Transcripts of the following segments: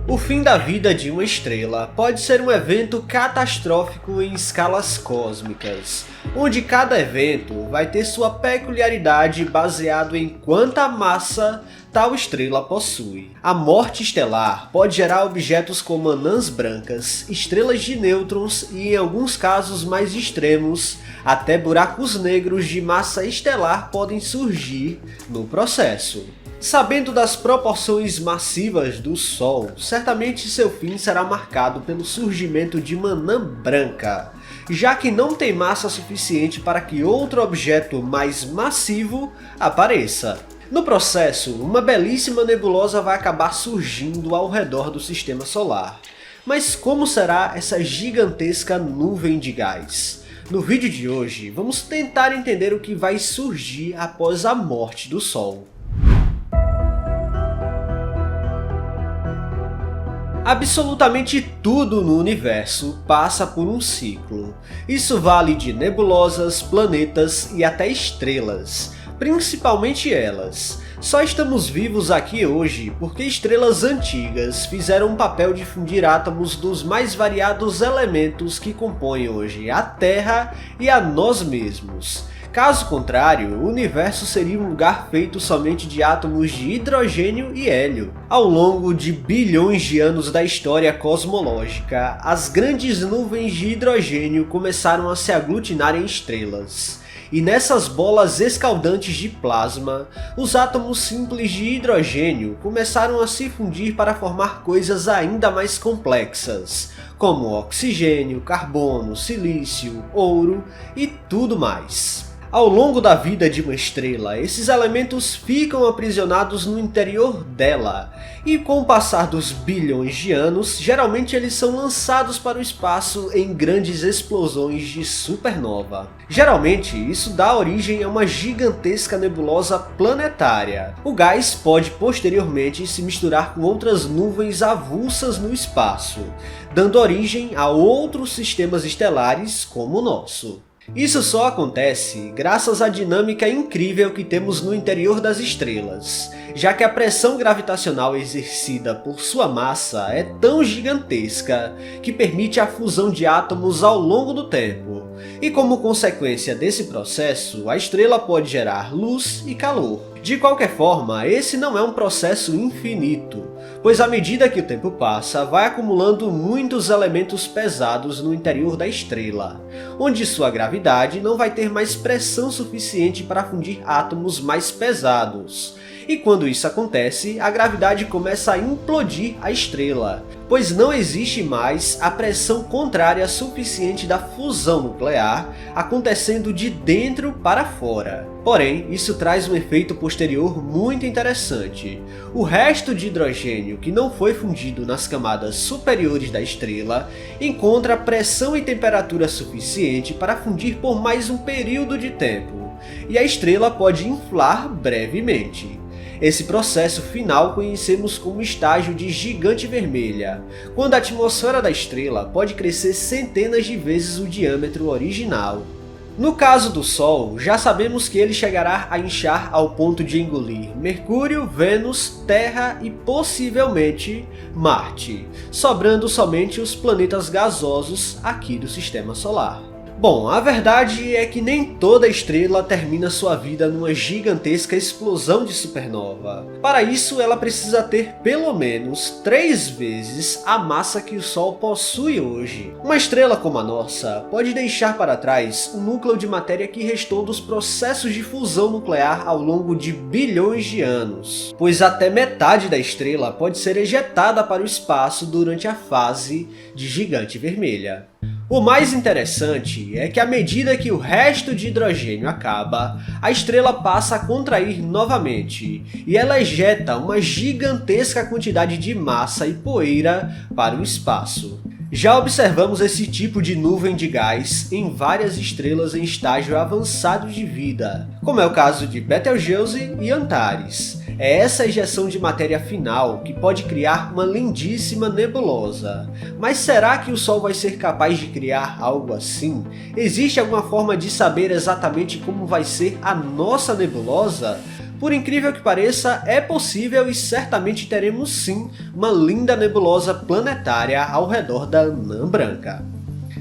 O fim da vida de uma estrela pode ser um evento catastrófico em escalas cósmicas, onde cada evento vai ter sua peculiaridade baseado em quanta massa tal estrela possui. A morte estelar pode gerar objetos como anãs brancas, estrelas de nêutrons e, em alguns casos mais extremos, até buracos negros de massa estelar podem surgir no processo. Sabendo das proporções massivas do Sol, certamente seu fim será marcado pelo surgimento de uma anã branca, já que não tem massa suficiente para que outro objeto mais massivo apareça. No processo, uma belíssima nebulosa vai acabar surgindo ao redor do sistema solar. Mas como será essa gigantesca nuvem de gás? No vídeo de hoje, vamos tentar entender o que vai surgir após a morte do Sol. Absolutamente tudo no universo passa por um ciclo. Isso vale de nebulosas, planetas e até estrelas, principalmente elas. Só estamos vivos aqui hoje porque estrelas antigas fizeram um papel de fundir átomos dos mais variados elementos que compõem hoje a Terra e a nós mesmos. Caso contrário, o universo seria um lugar feito somente de átomos de hidrogênio e hélio. Ao longo de bilhões de anos da história cosmológica, as grandes nuvens de hidrogênio começaram a se aglutinar em estrelas. E nessas bolas escaldantes de plasma, os átomos simples de hidrogênio começaram a se fundir para formar coisas ainda mais complexas, como oxigênio, carbono, silício, ouro e tudo mais. Ao longo da vida de uma estrela, esses elementos ficam aprisionados no interior dela, e com o passar dos bilhões de anos, geralmente eles são lançados para o espaço em grandes explosões de supernova. Geralmente, isso dá origem a uma gigantesca nebulosa planetária. O gás pode posteriormente se misturar com outras nuvens avulsas no espaço, dando origem a outros sistemas estelares como o nosso. Isso só acontece graças à dinâmica incrível que temos no interior das estrelas, já que a pressão gravitacional exercida por sua massa é tão gigantesca que permite a fusão de átomos ao longo do tempo. E como consequência desse processo, a estrela pode gerar luz e calor. De qualquer forma, esse não é um processo infinito, pois à medida que o tempo passa, vai acumulando muitos elementos pesados no interior da estrela, onde sua gravidade não vai ter mais pressão suficiente para fundir átomos mais pesados. E quando isso acontece, a gravidade começa a implodir a estrela, pois não existe mais a pressão contrária suficiente da fusão nuclear acontecendo de dentro para fora. Porém, isso traz um efeito posterior muito interessante. O resto de hidrogênio que não foi fundido nas camadas superiores da estrela encontra pressão e temperatura suficiente para fundir por mais um período de tempo, e a estrela pode inflar brevemente. Esse processo final conhecemos como estágio de gigante vermelha, quando a atmosfera da estrela pode crescer centenas de vezes o diâmetro original. No caso do Sol, já sabemos que ele chegará a inchar ao ponto de engolir Mercúrio, Vênus, Terra e possivelmente Marte, sobrando somente os planetas gasosos aqui do Sistema Solar. Bom, a verdade é que nem toda estrela termina sua vida numa gigantesca explosão de supernova. Para isso, ela precisa ter pelo menos 3 vezes a massa que o Sol possui hoje. Uma estrela como a nossa pode deixar para trás um núcleo de matéria que restou dos processos de fusão nuclear ao longo de bilhões de anos, pois até metade da estrela pode ser ejetada para o espaço durante a fase de gigante vermelha. O mais interessante é que à medida que o resto de hidrogênio acaba, a estrela passa a contrair novamente, e ela ejeta uma gigantesca quantidade de massa e poeira para o espaço. Já observamos esse tipo de nuvem de gás em várias estrelas em estágio avançado de vida, como é o caso de Betelgeuse e Antares. É essa ejeção de matéria final que pode criar uma lindíssima nebulosa. Mas será que o Sol vai ser capaz de criar algo assim? Existe alguma forma de saber exatamente como vai ser a nossa nebulosa? Por incrível que pareça, é possível e certamente teremos sim uma linda nebulosa planetária ao redor da Anã Branca.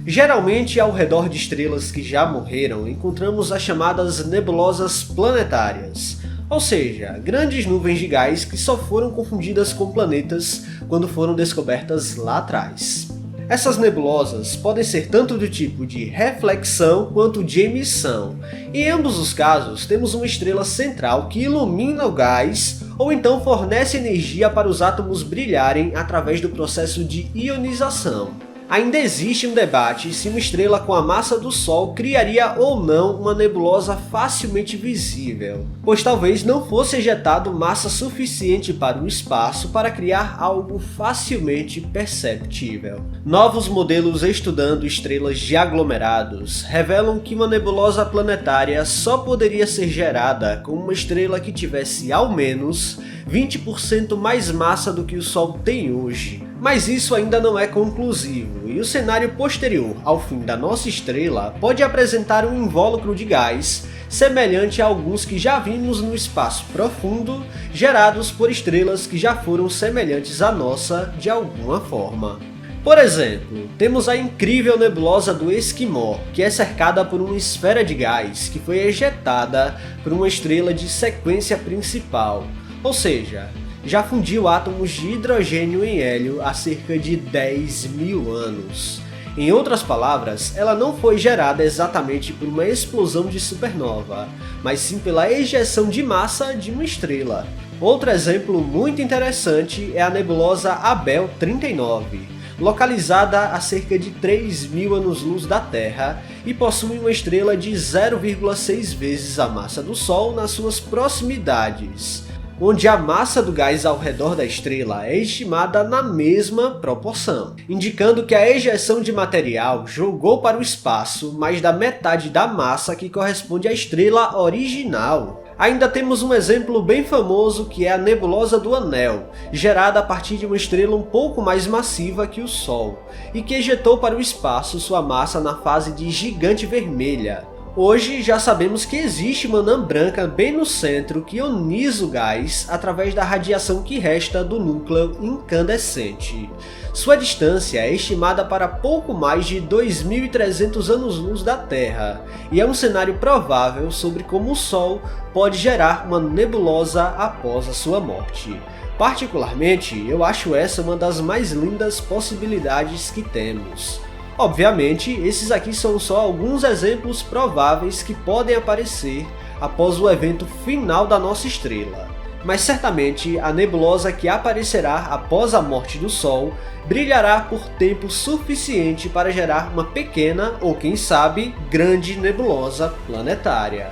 Geralmente, ao redor de estrelas que já morreram, encontramos as chamadas nebulosas planetárias, ou seja, grandes nuvens de gás que só foram confundidas com planetas quando foram descobertas lá atrás. Essas nebulosas podem ser tanto do tipo de reflexão quanto de emissão. Em ambos os casos, temos uma estrela central que ilumina o gás ou então fornece energia para os átomos brilharem através do processo de ionização. Ainda existe um debate se uma estrela com a massa do Sol criaria ou não uma nebulosa facilmente visível, pois talvez não fosse ejetado massa suficiente para o espaço para criar algo facilmente perceptível. Novos modelos estudando estrelas de aglomerados revelam que uma nebulosa planetária só poderia ser gerada com uma estrela que tivesse ao menos 20% mais massa do que o Sol tem hoje. Mas isso ainda não é conclusivo, e o cenário posterior ao fim da nossa estrela pode apresentar um invólucro de gás semelhante a alguns que já vimos no espaço profundo, gerados por estrelas que já foram semelhantes à nossa de alguma forma. Por exemplo, temos a incrível nebulosa do Esquimó, que é cercada por uma esfera de gás que foi ejetada por uma estrela de sequência principal, ou seja, já fundiu átomos de hidrogênio em hélio há cerca de 10.000 anos. Em outras palavras, ela não foi gerada exatamente por uma explosão de supernova, mas sim pela ejeção de massa de uma estrela. Outro exemplo muito interessante é a nebulosa Abell 39, localizada a cerca de 3.000 anos-luz da Terra e possui uma estrela de 0,6 vezes a massa do Sol nas suas proximidades, onde a massa do gás ao redor da estrela é estimada na mesma proporção, indicando que a ejeção de material jogou para o espaço mais da metade da massa que corresponde à estrela original. Ainda temos um exemplo bem famoso que é a nebulosa do Anel, gerada a partir de uma estrela um pouco mais massiva que o Sol, e que ejetou para o espaço sua massa na fase de gigante vermelha. Hoje já sabemos que existe uma anã branca bem no centro que ioniza o gás através da radiação que resta do núcleo incandescente. Sua distância é estimada para pouco mais de 2.300 anos-luz da Terra, e é um cenário provável sobre como o Sol pode gerar uma nebulosa após a sua morte. Particularmente, eu acho essa uma das mais lindas possibilidades que temos. Obviamente, esses aqui são só alguns exemplos prováveis que podem aparecer após o evento final da nossa estrela. Mas certamente a nebulosa que aparecerá após a morte do Sol brilhará por tempo suficiente para gerar uma pequena ou quem sabe grande nebulosa planetária.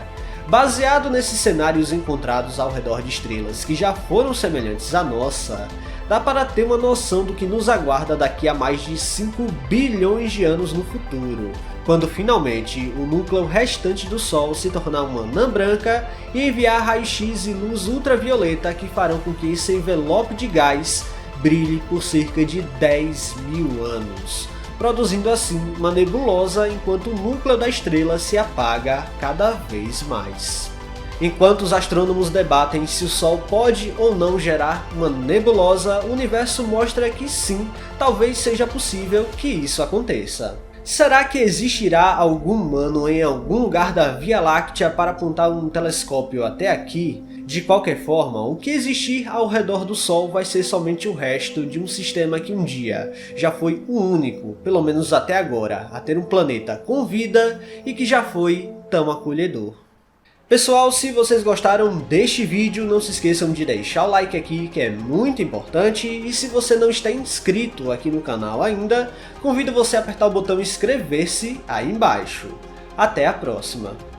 Baseado nesses cenários encontrados ao redor de estrelas que já foram semelhantes à nossa, dá para ter uma noção do que nos aguarda daqui a mais de 5 bilhões de anos no futuro, quando finalmente o núcleo restante do Sol se tornar uma anã branca e enviar raio-x e luz ultravioleta que farão com que esse envelope de gás brilhe por cerca de 10.000 anos, produzindo assim uma nebulosa enquanto o núcleo da estrela se apaga cada vez mais. Enquanto os astrônomos debatem se o Sol pode ou não gerar uma nebulosa, o universo mostra que sim, talvez seja possível que isso aconteça. Será que existirá algum humano em algum lugar da Via Láctea para apontar um telescópio até aqui? De qualquer forma, o que existir ao redor do Sol vai ser somente o resto de um sistema que um dia já foi o único, pelo menos até agora, a ter um planeta com vida e que já foi tão acolhedor. Pessoal, se vocês gostaram deste vídeo, não se esqueçam de deixar o like aqui, que é muito importante, e se você não está inscrito aqui no canal ainda, convido você a apertar o botão inscrever-se aí embaixo. Até a próxima!